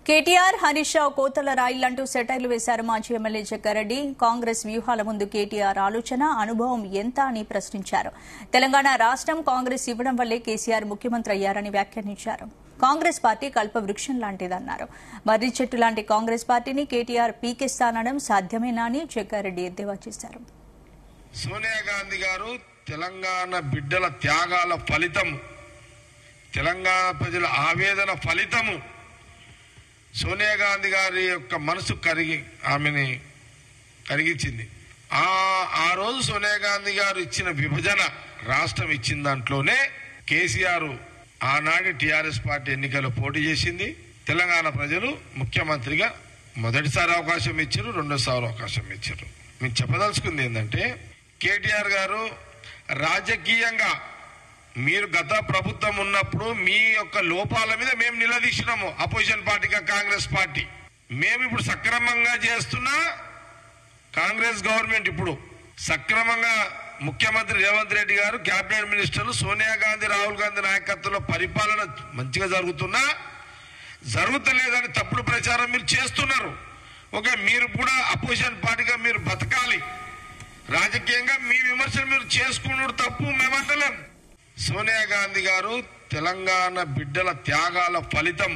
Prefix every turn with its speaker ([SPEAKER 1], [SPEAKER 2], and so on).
[SPEAKER 1] కేటీఆర్ హరీష్ రావు కోతల రాయిలంటూ సెటైర్లు వేశారు మాజీ ఎమ్మెల్యే జగ్గారెడ్డి. కాంగ్రెస్ వ్యూహాల ముందు కేటీఆర్ ఆలోచన, అనుభవం ఎంత అని ప్రశ్నించారు. తెలంగాణ రాష్ట్రం కాంగ్రెస్ ఇవ్వడం వల్లే కేసీఆర్ ముఖ్యమంత్రి అయ్యారని వ్యాఖ్యానించారు. కాంగ్రెస్ పార్టీ కల్పవృక్షం లాంటిదన్నారు. మర్రి చెట్టు లాంటి కాంగ్రెస్ పార్టీని కేటీఆర్ పీకేస్తానడం సాధ్యమేనా అని జగ్గారెడ్డి ఎద్దేవా చేశారు.
[SPEAKER 2] సోనియా గాంధీ గారు తెలంగాణ బిడ్డల త్యాగాల ఫలితం, తెలంగాణ ప్రజల ఆవేదన ఫలితము. సోనియా గాంధీ గారి యొక్క మనసు ఆమెని కరిగించింది. ఆ రోజు సోనియా గాంధీ గారు ఇచ్చిన విభజన రాష్ట్రం ఇచ్చిన దాంట్లోనే కేసీఆర్ ఆనాటి టీఆర్ఎస్ పార్టీ ఎన్నికల్లో పోటీ చేసింది. తెలంగాణ ప్రజలు ముఖ్యమంత్రిగా మొదటిసారి అవకాశం ఇచ్చారు, రెండోసారి అవకాశం ఇచ్చారు. మేము చెప్పదలుచుకుంది ఏంటంటే, కేటీఆర్ గారు రాజకీయంగా మీరు గత ప్రభుత్వం ఉన్నప్పుడు మీ యొక్క లోపాల మీద మేము నిలదీసినాము. అపోజిషన్ పార్టీగా కాంగ్రెస్ పార్టీ మేము ఇప్పుడు సక్రమంగా చేస్తున్నా కాంగ్రెస్ గవర్నమెంట్ ఇప్పుడు సక్రమంగా ముఖ్యమంత్రి రేవంత్ రెడ్డి గారు, కేబినెట్ మినిస్టర్లు సోనియా గాంధీ, రాహుల్ గాంధీ నాయకత్వంలో పరిపాలన మంచిగా జరుగుతలేదని తప్పుడు ప్రచారం మీరు చేస్తున్నారు. ఓకే, మీరు కూడా అపోజిషన్ పార్టీగా మీరు బతకాలి. రాజకీయంగా మీ విమర్శలు మీరు చేసుకున్నాడు తప్పు, మేమంటలేం. సోనియా గాంధీ గారు తెలంగాణ బిడ్డల త్యాగాల ఫలితం.